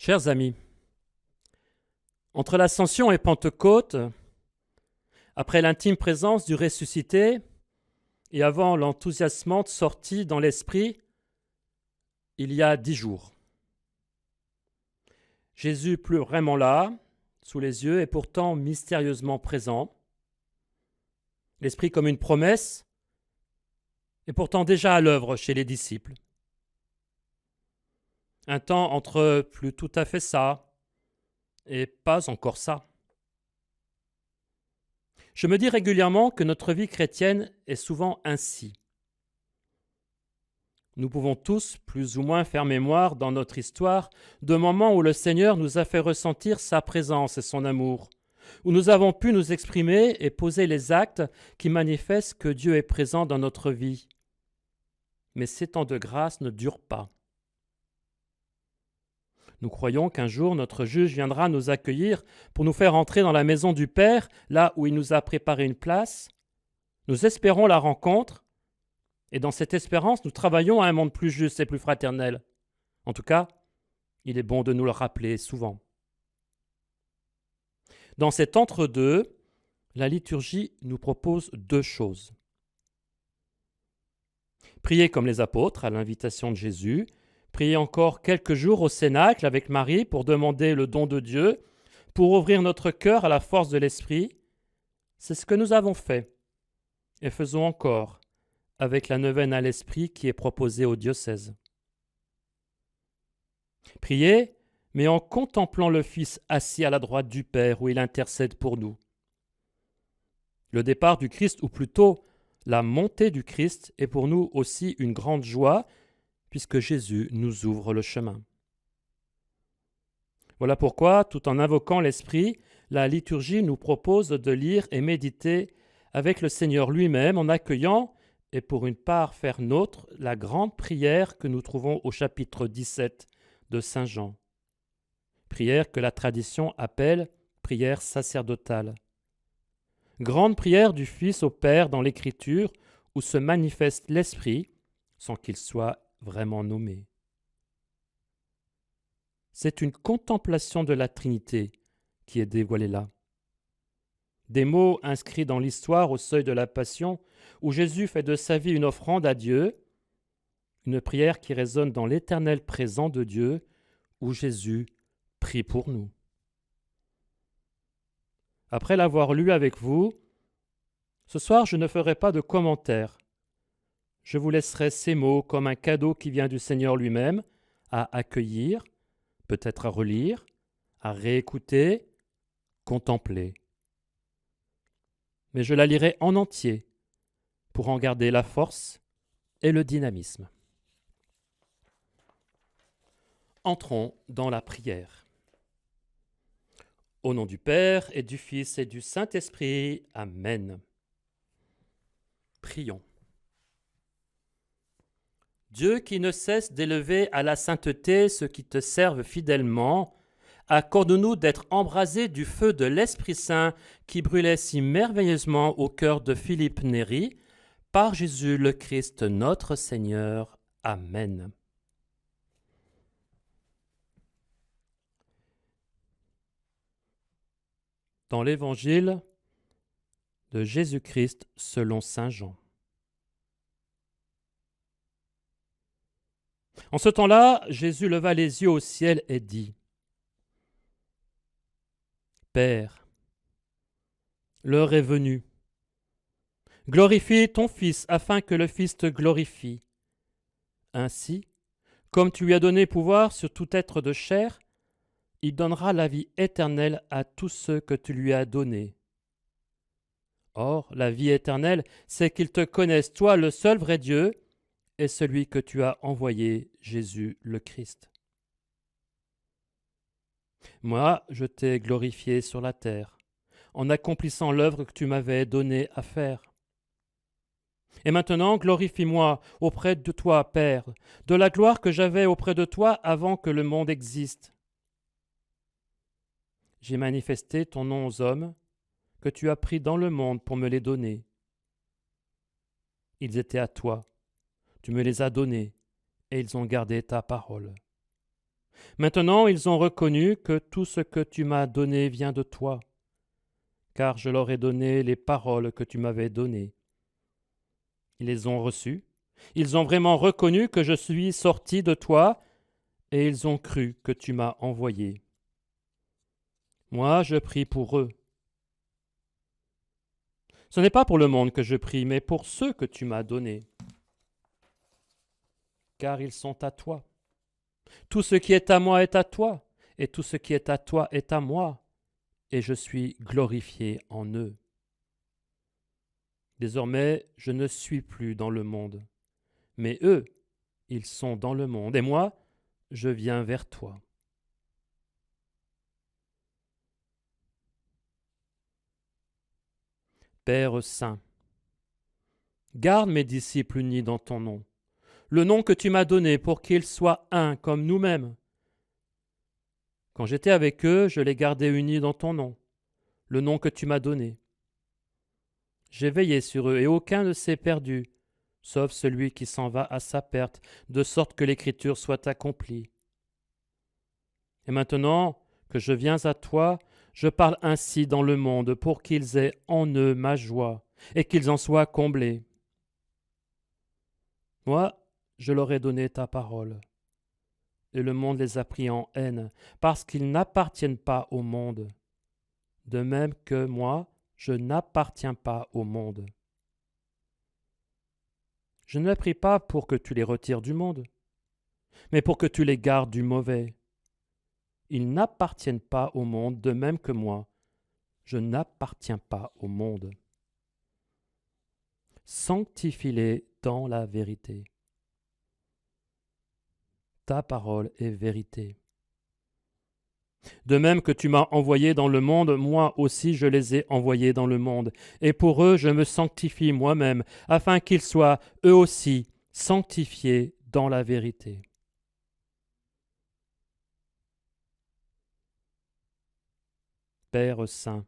Chers amis, entre l'Ascension et Pentecôte, après l'intime présence du ressuscité et avant l'enthousiasmante sortie dans l'esprit, il y a 10 jours. Jésus plus vraiment là, sous les yeux, et pourtant mystérieusement présent. L'esprit comme une promesse, et pourtant déjà à l'œuvre chez les disciples. Un temps entre plus tout à fait ça et pas encore ça. Je me dis régulièrement que notre vie chrétienne est souvent ainsi. Nous pouvons tous, plus ou moins, faire mémoire dans notre histoire de moments où le Seigneur nous a fait ressentir sa présence et son amour, où nous avons pu nous exprimer et poser les actes qui manifestent que Dieu est présent dans notre vie. Mais ces temps de grâce ne durent pas. Nous croyons qu'un jour notre juge viendra nous accueillir pour nous faire entrer dans la maison du Père, là où il nous a préparé une place. Nous espérons la rencontre, et dans cette espérance, nous travaillons à un monde plus juste et plus fraternel. En tout cas, il est bon de nous le rappeler souvent. Dans cet entre-deux, la liturgie nous propose deux choses. Prier comme les apôtres à l'invitation de Jésus, prier encore quelques jours au Cénacle avec Marie pour demander le don de Dieu, pour ouvrir notre cœur à la force de l'Esprit, c'est ce que nous avons fait et faisons encore avec la neuvaine à l'Esprit qui est proposée au diocèse. Prier, mais en contemplant le Fils assis à la droite du Père où il intercède pour nous. Le départ du Christ, ou plutôt la montée du Christ, est pour nous aussi une grande joie puisque Jésus nous ouvre le chemin. Voilà pourquoi, tout en invoquant l'Esprit, la liturgie nous propose de lire et méditer avec le Seigneur lui-même en accueillant et pour une part faire nôtre la grande prière que nous trouvons au chapitre 17 de Saint Jean. Prière que la tradition appelle prière sacerdotale. Grande prière du Fils au Père dans l'Écriture où se manifeste l'Esprit sans qu'il soit vraiment nommé. C'est une contemplation de la Trinité qui est dévoilée là. Des mots inscrits dans l'histoire au seuil de la Passion, où Jésus fait de sa vie une offrande à Dieu, une prière qui résonne dans l'éternel présent de Dieu, où Jésus prie pour nous. Après l'avoir lu avec vous, ce soir je ne ferai pas de commentaires. Je vous laisserai ces mots comme un cadeau qui vient du Seigneur lui-même, à accueillir, peut-être à relire, à réécouter, contempler. Mais je la lirai en entier pour en garder la force et le dynamisme. Entrons dans la prière. Au nom du Père et du Fils et du Saint-Esprit. Amen. Prions. Dieu qui ne cesse d'élever à la sainteté ceux qui te servent fidèlement, accorde-nous d'être embrasés du feu de l'Esprit Saint qui brûlait si merveilleusement au cœur de Philippe Néri, par Jésus le Christ notre Seigneur. Amen. Dans l'Évangile de Jésus-Christ selon saint Jean. En ce temps-là, Jésus leva les yeux au ciel et dit : Père, l'heure est venue. Glorifie ton Fils afin que le Fils te glorifie. Ainsi, comme tu lui as donné pouvoir sur tout être de chair, il donnera la vie éternelle à tous ceux que tu lui as donnés. Or, la vie éternelle, c'est qu'ils te connaissent, toi, le seul vrai Dieu, et celui que tu as envoyé, Jésus le Christ. Moi, je t'ai glorifié sur la terre, en accomplissant l'œuvre que tu m'avais donnée à faire. Et maintenant, glorifie-moi auprès de toi, Père, de la gloire que j'avais auprès de toi avant que le monde existe. J'ai manifesté ton nom aux hommes, que tu as pris dans le monde pour me les donner. Ils étaient à toi, tu me les as donnés, et ils ont gardé ta parole. Maintenant ils ont reconnu que tout ce que tu m'as donné vient de toi, car je leur ai donné les paroles que tu m'avais données. Ils les ont reçues, ils ont vraiment reconnu que je suis sorti de toi, et ils ont cru que tu m'as envoyé. Moi, je prie pour eux. Ce n'est pas pour le monde que je prie, mais pour ceux que tu m'as donnés, car ils sont à toi. Tout ce qui est à moi est à toi, et tout ce qui est à toi est à moi, et je suis glorifié en eux. Désormais, je ne suis plus dans le monde, mais eux, ils sont dans le monde, et moi, je viens vers toi. Père saint, garde mes disciples unis dans ton nom, le nom que tu m'as donné pour qu'ils soient un comme nous-mêmes. Quand j'étais avec eux, je les gardais unis dans ton nom, le nom que tu m'as donné. J'ai veillé sur eux, et aucun ne s'est perdu, sauf celui qui s'en va à sa perte, de sorte que l'Écriture soit accomplie. Et maintenant que je viens à toi, je parle ainsi dans le monde, pour qu'ils aient en eux ma joie, et qu'ils en soient comblés. Moi, je leur ai donné ta parole, et le monde les a pris en haine, parce qu'ils n'appartiennent pas au monde, de même que moi, je n'appartiens pas au monde. Je ne les prie pas pour que tu les retires du monde, mais pour que tu les gardes du mauvais. Ils n'appartiennent pas au monde, de même que moi, je n'appartiens pas au monde. Sanctifie-les dans la vérité. Ta parole est vérité. De même que tu m'as envoyé dans le monde, moi aussi je les ai envoyés dans le monde, et pour eux je me sanctifie moi-même, afin qu'ils soient eux aussi sanctifiés dans la vérité. Père saint,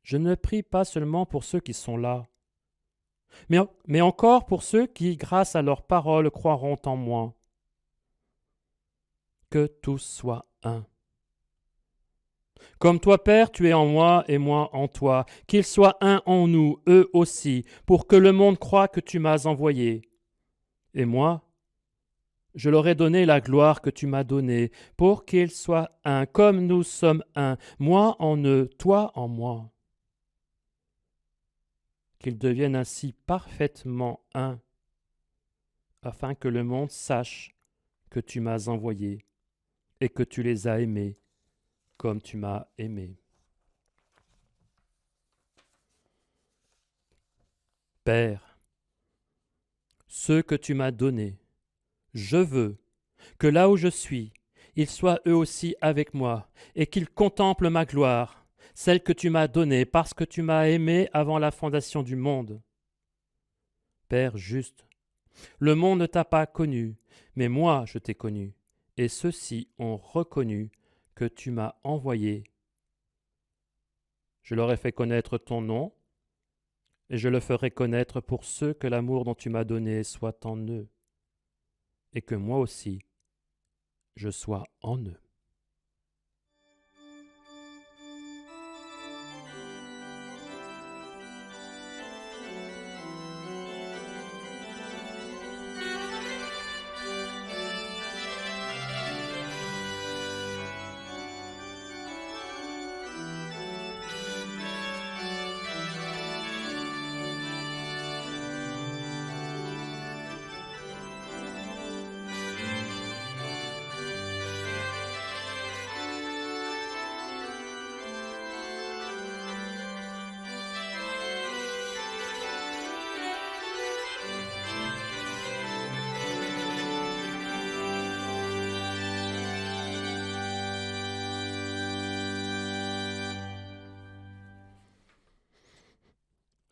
je ne prie pas seulement pour ceux qui sont là, mais encore pour ceux qui, grâce à leur parole, croiront en moi. Que tous soient un. Comme toi, Père, tu es en moi et moi en toi, qu'ils soient un en nous, eux aussi, pour que le monde croie que tu m'as envoyé. Et moi, je leur ai donné la gloire que tu m'as donnée, pour qu'ils soient un, comme nous sommes un, moi en eux, toi en moi. Qu'ils deviennent ainsi parfaitement un, afin que le monde sache que tu m'as envoyé et que tu les as aimés comme tu m'as aimé. Père, ceux que tu m'as donnés, je veux que là où je suis, ils soient eux aussi avec moi, et qu'ils contemplent ma gloire, celle que tu m'as donnée, parce que tu m'as aimé avant la fondation du monde. Père juste, le monde ne t'a pas connu, mais moi je t'ai connu, et ceux-ci ont reconnu que tu m'as envoyé. Je leur ai fait connaître ton nom, et je le ferai connaître pour ceux que l'amour dont tu m'as donné soit en eux, et que moi aussi je sois en eux.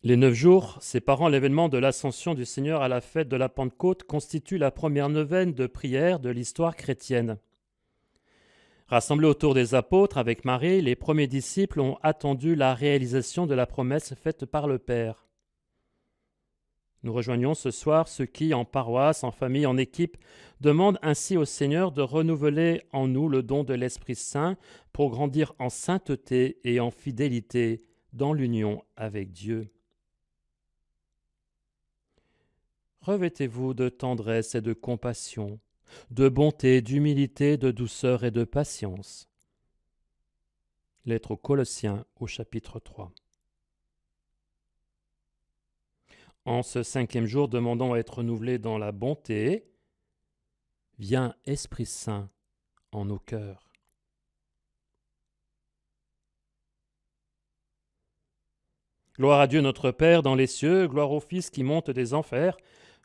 Les 9 jours séparant l'événement de l'ascension du Seigneur à la fête de la Pentecôte constituent la première neuvaine de prière de l'histoire chrétienne. Rassemblés autour des apôtres avec Marie, les premiers disciples ont attendu la réalisation de la promesse faite par le Père. Nous rejoignons ce soir ceux qui, en paroisse, en famille, en équipe, demandent ainsi au Seigneur de renouveler en nous le don de l'Esprit Saint pour grandir en sainteté et en fidélité dans l'union avec Dieu. Revêtez-vous de tendresse et de compassion, de bonté, d'humilité, de douceur et de patience. Lettre aux Colossiens au chapitre 3. En ce 5e jour, demandant à être renouvelés dans la bonté, viens Esprit Saint en nos cœurs. Gloire à Dieu notre Père dans les cieux, gloire au Fils qui monte des enfers,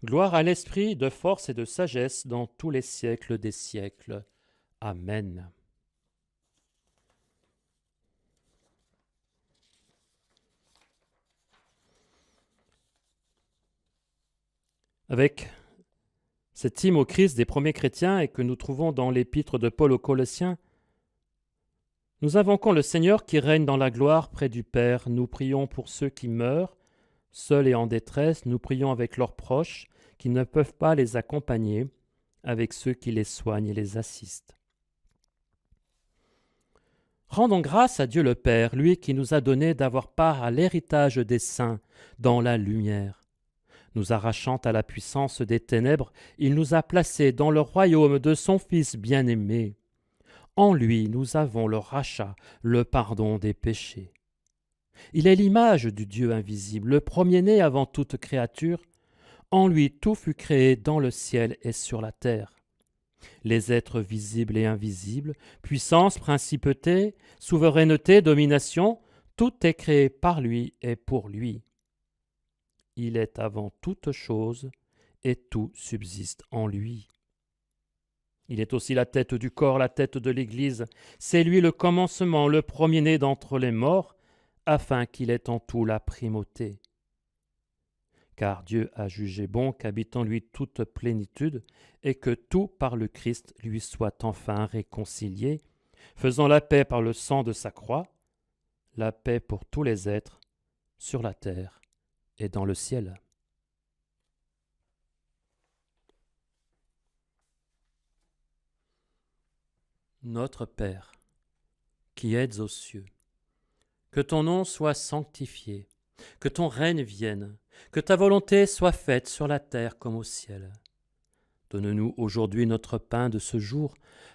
gloire à l'Esprit de force et de sagesse dans tous les siècles des siècles. Amen. Avec cet hymne au Christ des premiers chrétiens et que nous trouvons dans l'épître de Paul aux Colossiens, nous invoquons le Seigneur qui règne dans la gloire près du Père. Nous prions pour ceux qui meurent, seuls et en détresse. Nous prions avec leurs proches qui ne peuvent pas les accompagner, avec ceux qui les soignent et les assistent. Rendons grâce à Dieu le Père, lui qui nous a donné d'avoir part à l'héritage des saints dans la lumière. Nous arrachant à la puissance des ténèbres, il nous a placés dans le royaume de son Fils bien-aimé. En lui, nous avons le rachat, le pardon des péchés. Il est l'image du Dieu invisible, le premier-né avant toute créature. En lui, tout fut créé dans le ciel et sur la terre. Les êtres visibles et invisibles, puissance, principauté, souveraineté, domination, tout est créé par lui et pour lui. Il est avant toute chose et tout subsiste en lui. Il est aussi la tête du corps, la tête de l'Église. C'est lui le commencement, le premier-né d'entre les morts, afin qu'il ait en tout la primauté. Car Dieu a jugé bon qu'habite en lui toute plénitude, et que tout par le Christ lui soit enfin réconcilié, faisant la paix par le sang de sa croix, la paix pour tous les êtres, sur la terre et dans le ciel. Notre Père, qui êtes aux cieux, que ton nom soit sanctifié, que ton règne vienne, que ta volonté soit faite sur la terre comme au ciel. Donne-nous aujourd'hui notre pain de ce jour.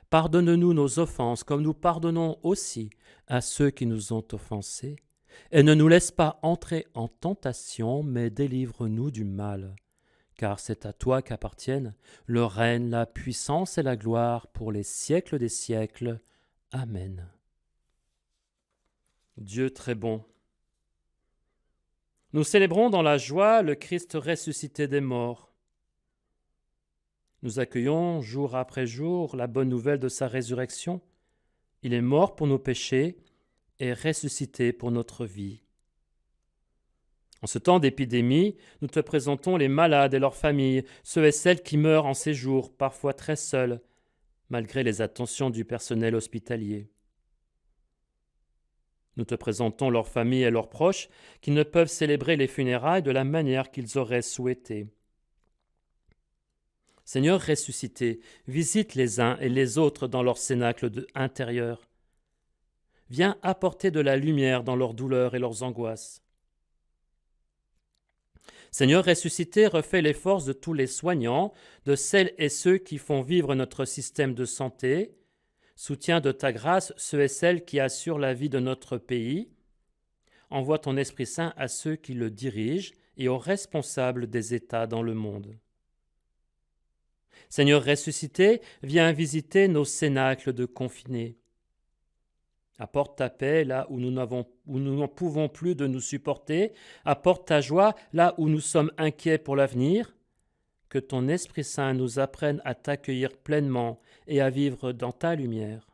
Pardonne-nous nos offenses comme nous pardonnons aussi à ceux qui nous ont offensés. Et ne nous laisse pas entrer en tentation, mais délivre-nous du mal. Car c'est à toi qu'appartiennent le règne, la puissance et la gloire pour les siècles des siècles. Amen. Dieu très bon, nous célébrons dans la joie le Christ ressuscité des morts. Nous accueillons jour après jour la bonne nouvelle de sa résurrection. Il est mort pour nos péchés et ressuscité pour notre vie. En ce temps d'épidémie, nous te présentons les malades et leurs familles, ceux et celles qui meurent en ces jours, parfois très seuls, malgré les attentions du personnel hospitalier. Nous te présentons leurs familles et leurs proches qui ne peuvent célébrer les funérailles de la manière qu'ils auraient souhaité. Seigneur ressuscité, visite les uns et les autres dans leur cénacle intérieur. Viens apporter de la lumière dans leurs douleurs et leurs angoisses. Seigneur ressuscité, refais les forces de tous les soignants, de celles et ceux qui font vivre notre système de santé. Soutiens de ta grâce ceux et celles qui assurent la vie de notre pays. Envoie ton Esprit Saint à ceux qui le dirigent et aux responsables des États dans le monde. Seigneur ressuscité, viens visiter nos cénacles de confinés. Apporte ta paix là où nous n'en pouvons plus de nous supporter. Apporte ta joie là où nous sommes inquiets pour l'avenir. Que ton Esprit Saint nous apprenne à t'accueillir pleinement et à vivre dans ta lumière.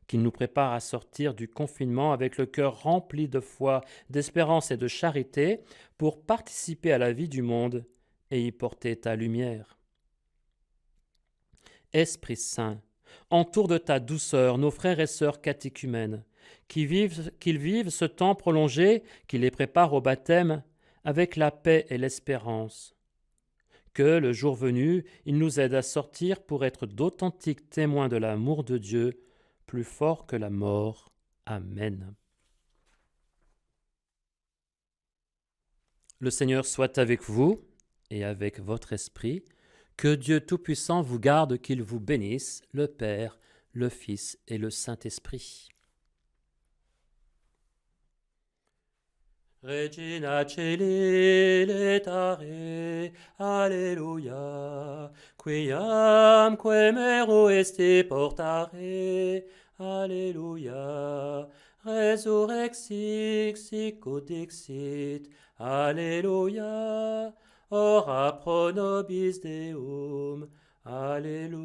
Qu'il nous prépare à sortir du confinement avec le cœur rempli de foi, d'espérance et de charité pour participer à la vie du monde et y porter ta lumière. Esprit Saint, entoure de ta douceur nos frères et sœurs catéchumènes, qu'ils vivent ce temps prolongé qui les prépare au baptême avec la paix et l'espérance. Que, le jour venu, il nous aide à sortir pour être d'authentiques témoins de l'amour de Dieu, plus fort que la mort. Amen. Le Seigneur soit avec vous et avec votre esprit. Que Dieu Tout-Puissant vous garde, qu'il vous bénisse, le Père, le Fils et le Saint-Esprit. Regina Caeli letare, Alleluia, quiamque mero este portare, Alleluia, resurrexit sic ut dixit, Alleluia, ora pro nobis Deum, Alleluia.